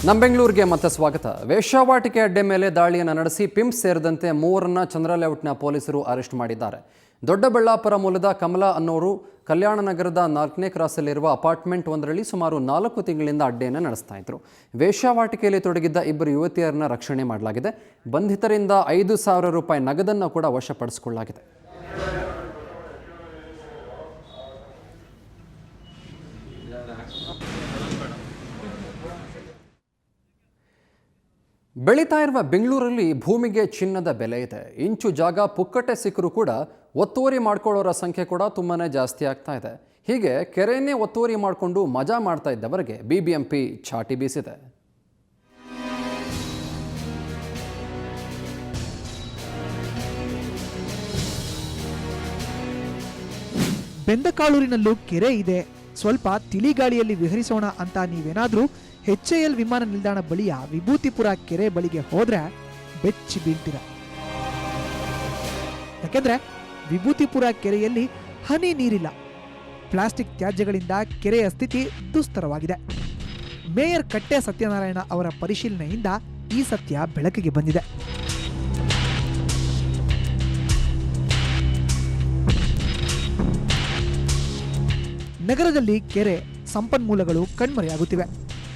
ನಮ್ಮ ಬೆಂಗಳೂರಿಗೆ ಮತ್ತೆ ಸ್ವಾಗತ. ವೇಶ್ಯಾವಾಟಿಕೆ ಅಡ್ಡೆ ಮೇಲೆ ದಾಳಿಯನ್ನು ನಡೆಸಿ ಪಿಂಪ್ ಸೇರಿದಂತೆ ಮೂವರನ್ನ ಚಂದ್ರ ಲೇಔಟ್ನ ಪೊಲೀಸರು ಅರೆಸ್ಟ್ ಮಾಡಿದ್ದಾರೆ. ದೊಡ್ಡಬಳ್ಳಾಪುರ ಮೂಲದ ಕಮಲಾ ಅನ್ನೋರು ಕಲ್ಯಾಣ ನಗರದ 4ನೇ ಕ್ರಾಸಲ್ಲಿರುವ ಅಪಾರ್ಟ್ಮೆಂಟ್ ಒಂದರಲ್ಲಿ ಸುಮಾರು 4 ತಿಂಗಳಿಂದ ಅಡ್ಡೆಯನ್ನು ನಡೆಸ್ತಾ ಇದ್ರು. ವೇಶ್ಯಾವಾಟಿಕೆಯಲ್ಲಿ ತೊಡಗಿದ್ದ ಇಬ್ಬರು ಯುವತಿಯರನ್ನ ರಕ್ಷಣೆ ಮಾಡಲಾಗಿದೆ. ಬಂಧಿತರಿಂದ 5,000 ರೂಪಾಯಿ ನಗದನ್ನು ಕೂಡ ವಶಪಡಿಸಿಕೊಳ್ಳಲಾಗಿದೆ. ಬೆಳೀತಾ ಇರುವ ಬೆಂಗಳೂರಲ್ಲಿ ಭೂಮಿಗೆ ಚಿನ್ನದ ಬೆಲೆ ಇದೆ. ಇಂಚು ಜಾಗ ಪುಕ್ಕಟೆ ಸಿಕ್ಕರೂ ಕೂಡ ಒತ್ತುವರಿ ಮಾಡ್ಕೊಳ್ಳೋರ ಸಂಖ್ಯೆ ಕೂಡ ತುಂಬಾ ಜಾಸ್ತಿ ಆಗ್ತಾ ಇದೆ. ಹೀಗೆ ಕೆರೆಯನ್ನೇ ಒತ್ತುವರಿ ಮಾಡಿಕೊಂಡು ಮಜಾ ಮಾಡ್ತಾ ಇದ್ದವರಿಗೆ ಬಿಬಿಎಂಪಿ ಚಾಟಿ ಬೀಸಿದೆ. ಬೆಂದಕಾಳೂರಿನಲ್ಲೂ ಕೆರೆ ಇದೆ, ಸ್ವಲ್ಪ ತಿಳಿಗಾಳಿಯಲ್ಲಿ ವಿಹರಿಸೋಣ ಅಂತ ನೀವೇನಾದ್ರೂ HAL ವಿಮಾನ ನಿಲ್ದಾಣ ಬಳಿಯ ವಿಭೂತಿಪುರ ಕೆರೆ ಬಳಿಗೆ ಹೋದ್ರೆ ಬೆಚ್ಚಿ ಬೀಳ್ತೀರ. ಯಾಕೆಂದ್ರೆ ವಿಭೂತಿಪುರ ಕೆರೆಯಲ್ಲಿ ಹನಿ ನೀರಿಲ್ಲ. ಪ್ಲಾಸ್ಟಿಕ್ ತ್ಯಾಜ್ಯಗಳಿಂದ ಕೆರೆಯ ಸ್ಥಿತಿ ದುಸ್ತರವಾಗಿದೆ. ಮೇಯರ್ ಕಟ್ಟೆ ಸತ್ಯನಾರಾಯಣ ಅವರ ಪರಿಶೀಲನೆಯಿಂದ ಈ ಸತ್ಯ ಬೆಳಕಿಗೆ ಬಂದಿದೆ. ನಗರದಲ್ಲಿ ಕೆರೆ ಸಂಪನ್ಮೂಲಗಳು ಕಣ್ಮರೆಯಾಗುತ್ತಿವೆ.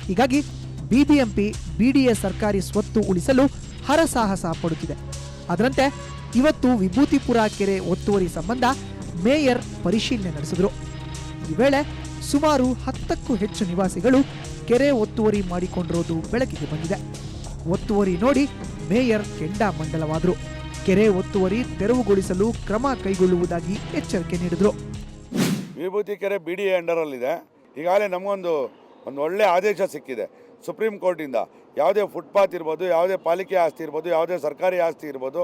ಹೀಗಾಗಿ ಬಿಬಿಎಂಪಿ ಬಿಡಿಎ ಸರ್ಕಾರಿ ಸ್ವತ್ತು ಉಳಿಸಲು ಹರಸಾಹಸ ಪಡುತ್ತಿದೆ. ಅದರಂತೆ ಇವತ್ತು ವಿಭೂತಿಪುರ ಕೆರೆ ಒತ್ತುವರಿ ಸಂಬಂಧ ಮೇಯರ್ ಪರಿಶೀಲನೆ ನಡೆಸಿದರು. ಈ ವೇಳೆ ಸುಮಾರು 10ಕ್ಕೂ ಹೆಚ್ಚು ನಿವಾಸಿಗಳು ಕೆರೆ ಒತ್ತುವರಿ ಮಾಡಿಕೊಂಡಿರೋದು ಬೆಳಕಿಗೆ ಬಂದಿದೆ. ಒತ್ತುವರಿ ನೋಡಿ ಮೇಯರ್ ಕೆಂಡಾಮಂಡಲವಾದರು. ಕೆರೆ ಒತ್ತುವರಿ ತೆರವುಗೊಳಿಸಲು ಕ್ರಮ ಕೈಗೊಳ್ಳುವುದಾಗಿ ಎಚ್ಚರಿಕೆ ನೀಡಿದರು. ವಿಭೂತಿ ಕೆರೆ ಬಿಡಿಎ ಅಂಡರಲ್ಲಿದೆ. ಈಗಾಗಲೇ ನಮಗೊಂದು ಒಳ್ಳೆ ಆದೇಶ ಸಿಕ್ಕಿದೆ ಸುಪ್ರೀಂ ಕೋರ್ಟಿಂದ. ಯಾವುದೇ ಫುಟ್ಪಾತ್ ಇರ್ಬೋದು, ಯಾವುದೇ ಪಾಲಿಕೆ ಆಸ್ತಿ ಇರ್ಬೋದು, ಯಾವುದೇ ಸರ್ಕಾರಿ ಆಸ್ತಿ ಇರ್ಬೋದು,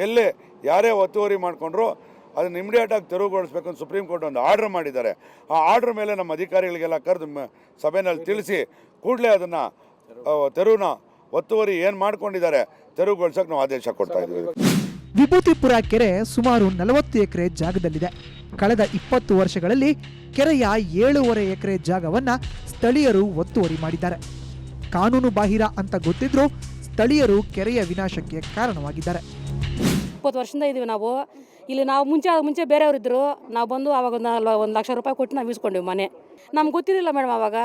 ಎಲ್ಲೇ ಯಾರೇ ಒತ್ತುವರಿ ಮಾಡಿಕೊಂಡ್ರು ಅದನ್ನು ಇಮಿಡಿಯೇಟಾಗಿ ತೆರವುಗೊಳಿಸಬೇಕು ಅಂತ ಸುಪ್ರೀಂ ಕೋರ್ಟ್ ಒಂದು ಆರ್ಡರ್ ಮಾಡಿದ್ದಾರೆ. ಆ ಆರ್ಡರ್ ಮೇಲೆ ನಮ್ಮ ಅಧಿಕಾರಿಗಳಿಗೆಲ್ಲ ಕರೆದು ಸಭೆಯಲ್ಲಿ ತಿಳಿಸಿ ಕೂಡಲೇ ಅದನ್ನು ತೆರವುನ ಒತ್ತುವರಿ ಏನು ಮಾಡ್ಕೊಂಡಿದ್ದಾರೆ ತೆರವುಗೊಳಿಸೋಕೆ ನಾವು ಆದೇಶ ಕೊಡ್ತಾ ಇದ್ದೀವಿ. ವಿಭೂತಿಪುರ ಕೆರೆ ಸುಮಾರು 40 ಎಕರೆ ಜಾಗದಲ್ಲಿದೆ. ಕಳೆದ 20 ವರ್ಷಗಳಲ್ಲಿ ಕೆರೆಯ 7.5 ಎಕರೆ ಜಾಗವನ್ನ ಸ್ಥಳೀಯರು ಒತ್ತುವರಿ ಮಾಡಿದ್ದಾರೆ. ಕಾನೂನು ಬಾಹಿರ ಅಂತ ಗೊತ್ತಿದ್ರೂ ಸ್ಥಳೀಯರು ಕೆರೆಯ ವಿನಾಶಕ್ಕೆ ಕಾರಣವಾಗಿದ್ದಾರೆ. 20 ವರ್ಷದಿಂದ ಇದೀವಿ ನಾವು ಇಲ್ಲಿ. ನಾವು ಮುಂಚೆ ಬೇರೆಯವರಿದ್ದರು. ನಾವು ಬಂದು ಆವಾಗ 1 ಲಕ್ಷ ರೂಪಾಯಿ ಕೊಟ್ಟು ನಾವು ಇಸ್ಕೊಂಡ್ವಿ ಮನೆ. ನಮ್ಗೆ ಗೊತ್ತಿರಲಿಲ್ಲ ಮೇಡಮ್ ಆವಾಗ.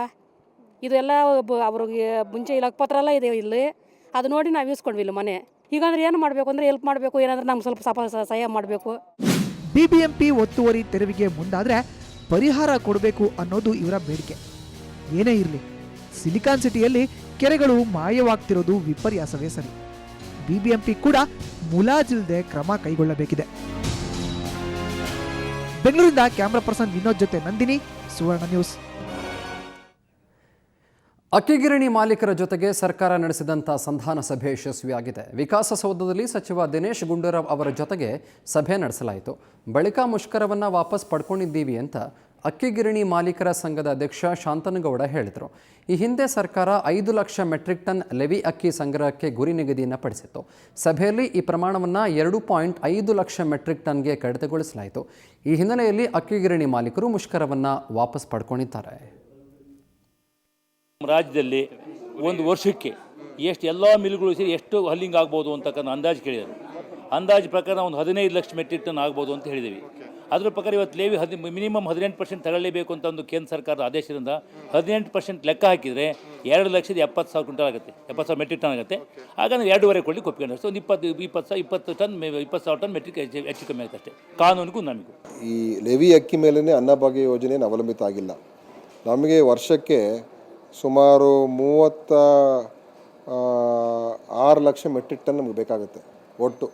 ಇದೆಲ್ಲ ಅವ್ರಿಗೆ ಮುಂಚೆ ಇಲ್ಲ ಪತ್ರ ಎಲ್ಲ ಇದೆ ಇಲ್ಲಿ. ಅದು ನೋಡಿ ನಾವು ಇಸ್ಕೊಂಡ್ವಿ ಇಲ್ಲಿ ಮನೆ. ಈಗಂದ್ರೆ ಏನು ಮಾಡಬೇಕು ಅಂದರೆ ಹೆಲ್ಪ್ ಮಾಡಬೇಕು, ಏನಾದರೂ ನಮ್ಗೆ ಸ್ವಲ್ಪ ಸಹಾಯ ಮಾಡಬೇಕು. ಬಿಬಿಎಂಪಿ ಒತ್ತುವರಿ ತೆರವಿಗೆ ಮುಂದಾದರೆ ಪರಿಹಾರ ಕೊಡಬೇಕು ಅನ್ನೋದು ಇವರ ಬೇಡಿಕೆ. ಏನೇ ಇರಲಿ, ಸಿಲಿಕಾನ್ ಸಿಟಿಯಲ್ಲಿ ಕೆರೆಗಳು ಮಾಯವಾಗ್ತಿರೋದು ವಿಪರ್ಯಾಸವೇ ಸರಿ. ಬಿಬಿಎಂಪಿ ಕೂಡ ಮುಲಾಜಿಲ್ಲದೆ ಕ್ರಮ ಕೈಗೊಳ್ಳಬೇಕಿದೆ. ಬೆಂಗಳೂರಿನಿಂದ ಕ್ಯಾಮರಾ ಪರ್ಸನ್ ವಿನೋದ್ ಜೊತೆ ನಂದಿನಿ, ಸುವರ್ಣ ನ್ಯೂಸ್. ಅಕ್ಕಿಗಿರಣಿ ಮಾಲೀಕರ ಜೊತೆಗೆ ಸರ್ಕಾರ ನಡೆಸಿದಂಥ ಸಂಧಾನ ಸಭೆ ಯಶಸ್ವಿಯಾಗಿದೆ. ವಿಕಾಸಸೌಧದಲ್ಲಿ ಸಚಿವ ದಿನೇಶ್ ಗುಂಡೂರಾವ್ ಅವರ ಜೊತೆಗೆ ಸಭೆ ನಡೆಸಲಾಯಿತು. ಬಳಿಕ ಮುಷ್ಕರವನ್ನು ವಾಪಸ್ ಪಡ್ಕೊಂಡಿದ್ದೀವಿ ಅಂತ ಅಕ್ಕಿಗಿರಣಿ ಮಾಲೀಕರ ಸಂಘದ ಅಧ್ಯಕ್ಷ ಶಾಂತನಗೌಡ ಹೇಳಿದರು. ಈ ಹಿಂದೆ ಸರ್ಕಾರ 5 ಲಕ್ಷ ಮೆಟ್ರಿಕ್ ಟನ್ ಲೆವಿ ಅಕ್ಕಿ ಸಂಗ್ರಹಕ್ಕೆ ಗುರಿ ನಿಗದಿಯನ್ನು ಪಡಿಸಿತ್ತು. ಸಭೆಯಲ್ಲಿ ಈ ಪ್ರಮಾಣವನ್ನು 2.5 ಲಕ್ಷ ಮೆಟ್ರಿಕ್ ಟನ್ಗೆ ಕಡಿತಗೊಳಿಸಲಾಯಿತು. ಈ ಹಿನ್ನೆಲೆಯಲ್ಲಿ ಅಕ್ಕಿಗಿರಣಿ ಮಾಲೀಕರು ಮುಷ್ಕರವನ್ನು ವಾಪಸ್ ಪಡ್ಕೊಂಡಿದ್ದಾರೆ. ರಾಜ್ಯದಲ್ಲಿ ಒಂದು ವರ್ಷಕ್ಕೆ ಎಲ್ಲ ಮಿಲ್ಗಳು ಸೇರಿ ಎಷ್ಟು ಹಲ್ಲಿಂಗ್ ಆಗ್ಬೋದು ಅಂತಕ್ಕಂಥ ಅಂದಾಜು ಕೇಳಿದರು. ಅಂದಾಜು ಪ್ರಕಾರ ಒಂದು 15 ಲಕ್ಷ ಮೆಟ್ರಿಕ್ ಟನ್ ಆಗ್ಬೋದು ಅಂತ ಹೇಳಿದ್ದೀವಿ. ಅದರ ಪ್ರಕಾರ ಇವತ್ತು ಲೇವಿ ಮಿನಿಮಮ್ 18% ತಗೊಳ್ಳೇಬೇಕು ಅಂತ ಒಂದು ಕೇಂದ್ರ ಸರ್ಕಾರದ ಆದೇಶದಿಂದ 18% ಲೆಕ್ಕ ಹಾಕಿದರೆ 2,70,000 ಕ್ವಿಂಟಲ್ ಆಗುತ್ತೆ, 70,000 ಮೆಟ್ರಿಕ್ ಟನ್ ಆಗುತ್ತೆ. ಹಾಗಾದ್ರೆ 2.5 ಕೊಡಲಿ ಒಪ್ಪಿಕೊಂಡು ಒಂದು 20,000 ಟನ್ ಮೆಟ್ರಿಕ್ ಹೆಚ್ಚು ಕಮ್ಮಿ ಆಗುತ್ತೆ ಅಷ್ಟೇ, ಕಾನೂನಿಗೂ ನಮಗೂ. ಈ ಲೆವಿ ಅಕ್ಕಿ ಮೇಲೇ ಅನ್ನಭಾಗ್ಯ ಯೋಜನೆಯನ್ನು ಅವಲಂಬಿತ ಆಗಿಲ್ಲ. ನಮಗೆ ವರ್ಷಕ್ಕೆ ಸುಮಾರು 36 ಲಕ್ಷ ಮೆಟ್ರಿಕ್ ಟನ್ ನಮಗೆ ಬೇಕಾಗುತ್ತೆ ಒಟ್ಟು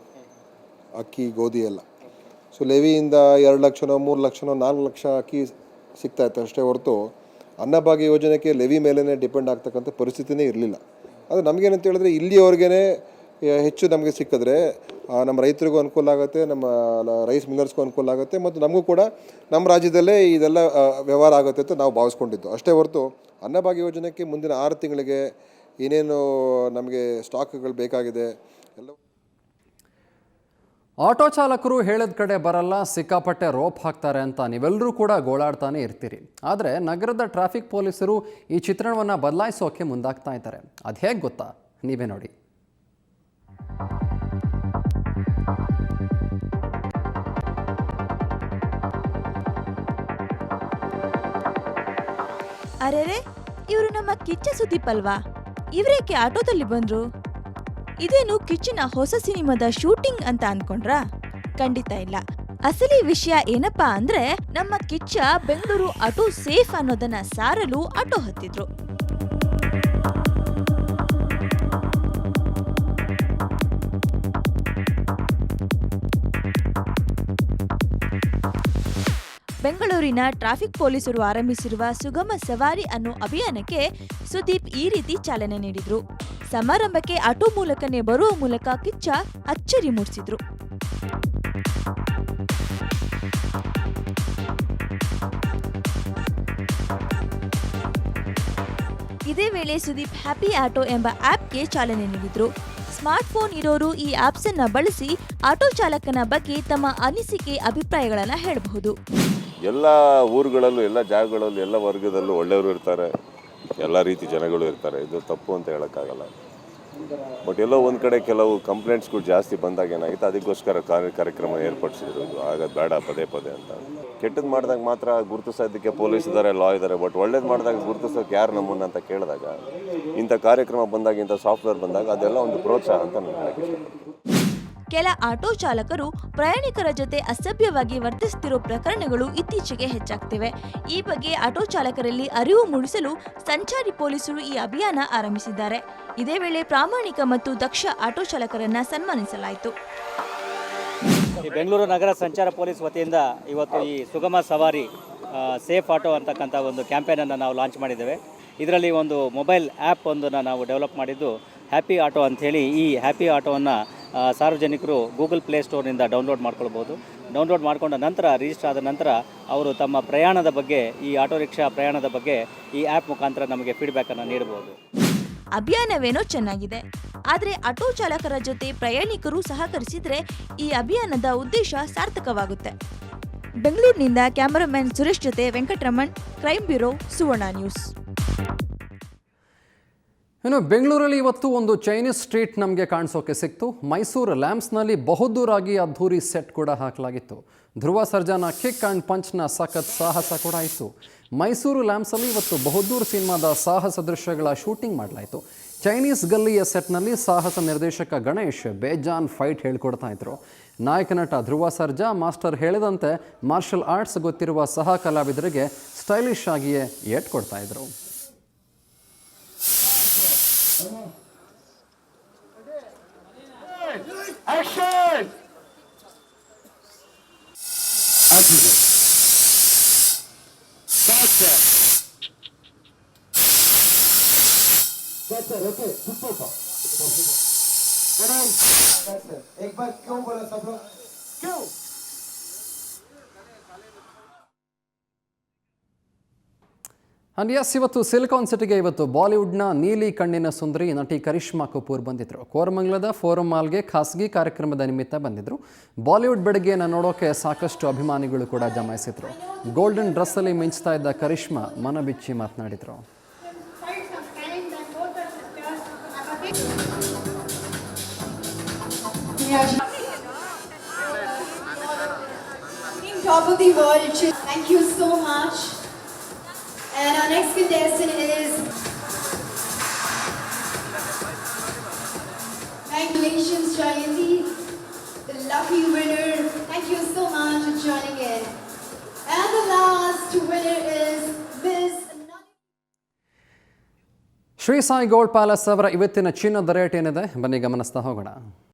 ಅಕ್ಕಿ ಗೋಧಿ ಎಲ್ಲ. ಸೊ ಲೆವಿಯಿಂದ 2 ಲಕ್ಷನೋ 3 ಲಕ್ಷನೋ 4 ಲಕ್ಷ ಅಕ್ಕಿ ಸಿಗ್ತಾ ಇತ್ತು ಅಷ್ಟೇ ಹೊರತು ಅನ್ನಭಾಗ್ಯ ಯೋಜನೆಗೆ ಲೆವಿ ಮೇಲೇ ಡಿಪೆಂಡ್ ಆಗ್ತಕ್ಕಂಥ ಪರಿಸ್ಥಿತಿನೇ ಇರಲಿಲ್ಲ. ಅದು ನಮಗೇನಂತ ಹೇಳಿದ್ರೆ ಇಲ್ಲಿಯವರೆಗೇ ಹೆಚ್ಚು ನಮಗೆ ಸಿಕ್ಕಿದ್ರೆ ನಮ್ಮ ರೈತರಿಗೂ ಅನುಕೂಲ ಆಗುತ್ತೆ, ನಮ್ಮ ರೈಸ್ ಮಿಲ್ಲರ್ಸ್ಗೂ ಅನುಕೂಲ ಆಗುತ್ತೆ, ಮತ್ತು ನಮಗೂ ಕೂಡ ನಮ್ಮ ರಾಜ್ಯದಲ್ಲೇ ಇದೆಲ್ಲ ವ್ಯವಹಾರ ಆಗುತ್ತೆ ಅಂತ ನಾವು ಭಾವಿಸ್ಕೊಂಡಿದ್ದು ಅಷ್ಟೇ ಹೊರತು ಅನ್ನಭಾಗ್ಯ ಯೋಜನೆಗೆ ಮುಂದಿನ 6 ತಿಂಗಳಿಗೆ ಏನೇನು ನಮಗೆ ಸ್ಟಾಕ್ಗಳು ಬೇಕಾಗಿದೆ ಎಲ್ಲ. ಆಟೋ ಚಾಲಕರು ಹೇಳಿದ ಕಡೆ ಬರಲ್ಲ, ಸಿಕ್ಕಾಪಟ್ಟೆ ರೋಪ್ ಹಾಕ್ತಾರೆ ಅಂತ ನೀವೆಲ್ಲರೂ ಕೂಡ ಗೋಳಾಡ್ತಾನೆ ಇರ್ತೀರಿ. ಆದರೆ ನಗರದ ಟ್ರಾಫಿಕ್ ಪೊಲೀಸರು ಈ ಚಿತ್ರಣವನ್ನು ಬದಲಾಯಿಸೋಕೆ ಮುಂದಾಗ್ತಾ ಇದ್ದಾರೆ. ಅದು ಹೇಗೆ ಗೊತ್ತಾ? ನೀವೇ ನೋಡಿ. ಅರೆರೆ, ಇವರು ನಮ್ಮ ಕಿಚ್ಚ ಸುದೀಪ್ ಅಲ್ವಾ? ಇವರೇಕೆ ಆಟೋದಲ್ಲಿ ಬಂದ್ರು? ಇದೇನು ಕಿಚ್ಚನ ಹೊಸ ಸಿನಿಮಾದ ಶೂಟಿಂಗ್ ಅಂತ ಅನ್ಕೊಂಡ್ರಾ? ಖಂಡಿತ ಇಲ್ಲ. ಅಸಲಿ ವಿಷಯ ಏನಪ್ಪಾ ಅಂದ್ರೆ, ನಮ್ಮ ಕಿಚ್ಚ ಬೆಂಗಳೂರು ಆಟೋ ಸೇಫ್ ಅನ್ನೋದನ್ನ ಸಾರಲು ಆಟೋ ಹತ್ತಿದ್ರು. ಬೆಂಗಳೂರಿನ ಟ್ರಾಫಿಕ್ ಪೊಲೀಸರು ಆರಂಭಿಸಿರುವ ಸುಗಮ ಸವಾರಿ ಅನ್ನೋ ಅಭಿಯಾನಕ್ಕೆ ಸುದೀಪ್ ಈ ರೀತಿ ಚಾಲನೆ ನೀಡಿದ್ರು. ಸಮಾರಂಭಕ್ಕೆ ಆಟೋ ಮೂಲಕನೇ ಬರುವ ಮೂಲಕ ಕಿಚ್ಚ ಅಚ್ಚರಿ ಮೂಡಿಸಿದ್ರು. ಇದೇ ವೇಳೆ ಸುದೀಪ್ ಹ್ಯಾಪಿ ಆಟೋ ಎಂಬ ಆಪ್ಗೆ ಚಾಲನೆ ನೀಡಿದ್ರು. ಸ್ಮಾರ್ಟ್ಫೋನ್ ಇರೋರು ಈ ಆಪ್ಸ್ ಅನ್ನ ಬಳಸಿ ಆಟೋ ಚಾಲಕನ ಬಗ್ಗೆ ತಮ್ಮ ಅನಿಸಿಕೆ ಅಭಿಪ್ರಾಯಗಳನ್ನ ಹೇಳಬಹುದು. ಎಲ್ಲ ಊರುಗಳಲ್ಲೂ ಎಲ್ಲ ಜಾಗಗಳಲ್ಲೂ ಎಲ್ಲ ವರ್ಗದಲ್ಲೂ ಒಳ್ಳೆಯವರು ಇರ್ತಾರೆ, ಎಲ್ಲ ರೀತಿ ಜನಗಳು ಇರ್ತಾರೆ. ಇದು ತಪ್ಪು ಅಂತ ಹೇಳೋಕ್ಕಾಗಲ್ಲ. ಬಟ್ ಎಲ್ಲೋ ಒಂದು ಕಡೆ ಕೆಲವು ಕಂಪ್ಲೇಂಟ್ಸ್ಗಳು ಜಾಸ್ತಿ ಬಂದಾಗ ಏನಾಗಿತ್ತು, ಅದಕ್ಕೋಸ್ಕರ ಕಾರ್ಯಕ್ರಮ ಏರ್ಪಡಿಸಿದ್ರು. ಆಗೋದು ಬೇಡ ಪದೇ ಪದೇ ಅಂತ. ಕೆಟ್ಟದ್ದು ಮಾಡಿದಾಗ ಮಾತ್ರ ಗುರುತಿಸೋದಕ್ಕೆ ಪೊಲೀಸ್ ಇದ್ದಾರೆ, ಲಾ ಇದ್ದಾರೆ. ಬಟ್ ಒಳ್ಳೇದು ಮಾಡಿದಾಗ ಗುರುತಿಸೋಕೆ ಯಾರು ನಮ್ಮನ್ನ ಅಂತ ಕೇಳಿದಾಗ, ಇಂಥ ಕಾರ್ಯಕ್ರಮ ಬಂದಾಗ, ಇಂಥ ಸಾಫ್ಟ್ವೇರ್ ಬಂದಾಗ ಅದೆಲ್ಲ ಒಂದು ಪ್ರೋತ್ಸಾಹ ಅಂತ ನಾನು ಹೇಳಕ್ಕೆ ಇಷ್ಟಪಡ್ತೀನಿ. ಕೆಲ ಆಟೋ ಚಾಲಕರು ಪ್ರಯಾಣಿಕರ ಜೊತೆ ಅಸಭ್ಯವಾಗಿ ವರ್ತಿಸುತ್ತಿರೋ ಪ್ರಕರಣಗಳು ಇತ್ತೀಚೆಗೆ ಹೆಚ್ಚಾಗ್ತಿವೆ. ಈ ಬಗ್ಗೆ ಆಟೋ ಚಾಲಕರಲ್ಲಿ ಅರಿವು ಮೂಡಿಸಲು ಸಂಚಾರಿ ಪೊಲೀಸರು ಈ ಅಭಿಯಾನ ಆರಂಭಿಸಿದ್ದಾರೆ. ಇದೇ ವೇಳೆ ಪ್ರಾಮಾಣಿಕ ಮತ್ತು ದಕ್ಷ ಆಟೋ ಚಾಲಕರನ್ನ ಸನ್ಮಾನಿಸಲಾಯಿತು. ಬೆಂಗಳೂರು ನಗರ ಸಂಚಾರ ಪೊಲೀಸ್ ವತಿಯಿಂದ ಇವತ್ತು ಈ ಸುಗಮ ಸವಾರಿ ಸೇಫ್ ಆಟೋ ಅಂತಕ್ಕಂಥ ಒಂದು ಕ್ಯಾಂಪೇನನ್ನು ನಾವು ಲಾಂಚ್ ಮಾಡಿದ್ದೇವೆ. ಇದರಲ್ಲಿ ಒಂದು ಮೊಬೈಲ್ ಆ್ಯಪ್ ಒಂದನ್ನು ನಾವು ಡೆವಲಪ್ ಮಾಡಿದ್ದು ಹ್ಯಾಪಿ ಆಟೋ ಅಂಥೇಳಿ. ಈ ಹ್ಯಾಪಿ ಆಟೋವನ್ನು ಸಾರ್ವಜನಿಕರು ಗೂಗಲ್ ಪ್ಲೇಸ್ಟೋರ್ನಿಂದ ಡೌನ್ಲೋಡ್ ಮಾಡ್ಕೊಳ್ಬೋದು. ಡೌನ್ಲೋಡ್ ಮಾಡಿಕೊಂಡ ನಂತರ, ರಿಜಿಸ್ಟರ್ ಆದ ನಂತರ ಅವರು ತಮ್ಮ ಪ್ರಯಾಣದ ಬಗ್ಗೆ, ಈ ಆಟೋ ರಿಕ್ಷಾ ಪ್ರಯಾಣದ ಬಗ್ಗೆ ಈ ಆ್ಯಪ್ ಮುಖಾಂತರ ನಮಗೆ ಫೀಡ್ಬ್ಯಾಕನ್ನು ನೀಡಬಹುದು. ಅಭಿಯಾನವೇನೋ ಚೆನ್ನಾಗಿದೆ, ಆದರೆ ಆಟೋ ಚಾಲಕರ ಜೊತೆ ಪ್ರಯಾಣಿಕರು ಸಹಕರಿಸಿದರೆ ಈ ಅಭಿಯಾನದ ಉದ್ದೇಶ ಸಾರ್ಥಕವಾಗುತ್ತೆ. ಬೆಂಗಳೂರಿನಿಂದ ಕ್ಯಾಮರಾಮನ್ ಸುರೇಶ್ ಜೊತೆ ವೆಂಕಟರಮಣ್, ಕ್ರೈಮ್ ಬ್ಯೂರೋ, ಸುವರ್ಣ ನ್ಯೂಸ್. ಇನ್ನು ಬೆಂಗಳೂರಲ್ಲಿ ಇವತ್ತು ಒಂದು ಚೈನೀಸ್ ಸ್ಟ್ರೀಟ್ ನಮಗೆ ಕಾಣಿಸೋಕೆ ಸಿಕ್ತು. ಮೈಸೂರು ಲ್ಯಾಂಪ್ಸ್ನಲ್ಲಿ ಬಹುದೂರಾಗಿ ಅದ್ಧೂರಿ ಸೆಟ್ ಕೂಡ ಹಾಕಲಾಗಿತ್ತು. ಧ್ರುವ ಸರ್ಜಾನ ಕಿಕ್ ಆ್ಯಂಡ್ ಪಂಚ್ನ ಸಖತ್ ಸಾಹಸ ಕೂಡ ಇತ್ತು. ಮೈಸೂರು ಲ್ಯಾಂಪ್ಸಲ್ಲಿ ಇವತ್ತು ಬಹುದೂರ್ ಸಿನಿಮಾದ ಸಾಹಸ ದೃಶ್ಯಗಳ ಶೂಟಿಂಗ್ ಮಾಡಲಾಯಿತು. ಚೈನೀಸ್ ಗಲ್ಲಿಯ ಸೆಟ್ನಲ್ಲಿ ಸಾಹಸ ನಿರ್ದೇಶಕ ಗಣೇಶ್ ಬೇಜಾನ್ ಫೈಟ್ ಹೇಳ್ಕೊಡ್ತಾ ಇದ್ರು. ನಾಯಕ ನಟ ಧ್ರುವ ಸರ್ಜಾ ಮಾಸ್ಟರ್ ಹೇಳಿದಂತೆ ಮಾರ್ಷಲ್ ಆರ್ಟ್ಸ್ ಗೊತ್ತಿರುವ ಸಹ ಕಲಾವಿದರಿಗೆ ಸ್ಟೈಲಿಶ್ ಆಗಿಯೇ ಏಟ್ ಕೊಡ್ತಾ ಇದ್ರು. Action! Action! Faster! That's it, okay, super. That's it. एक बार क्यों बोला सब लोग? क्यों? ಅಂಡ್ ಎಸ್, ಇವತ್ತು ಸಿಲಿಕಾನ್ ಸಿಟಿಗೆ ಇವತ್ತು ಬಾಲಿವುಡ್ನ ನೀಲಿ ಕಣ್ಣಿನ ಸುಂದರಿ ನಟಿ ಕರಿಷ್ಮಾ ಕಪೂರ್ ಬಂದಿದ್ದರು. ಕೋರಮಂಗಲದ ಫೋರಂ ಮಾಲ್ಗೆ ಖಾಸಗಿ ಕಾರ್ಯಕ್ರಮದ ನಿಮಿತ್ತ ಬಂದಿದ್ದರು. ಬಾಲಿವುಡ್ ಬೆಡಗಿಯನ್ನು ನೋಡೋಕೆ ಸಾಕಷ್ಟು ಅಭಿಮಾನಿಗಳು ಕೂಡ ಜಮಾಯಿಸಿದ್ರು. ಗೋಲ್ಡನ್ ಡ್ರೆಸ್ಸಲ್ಲಿ ಮಿಂಚ್ತಾ ಇದ್ದ ಕರಿಷ್ಮಾ ಮನಬಿಚ್ಚಿ ಮಾತನಾಡಿದರು. Top of the world, thank you so much. And our next contestant is, congratulations Jayanti, the lucky winner. Thank you so much for joining in. And the last winner is Miss Shri Sai gold palace ಅವರ ಇವತ್ತಿನ ಚಿನ್ನದ rate ಏನಿದೆ ಬನ್ನಿ ಗಮನಿಸ್ತಾ ಹೋಗೋಣ.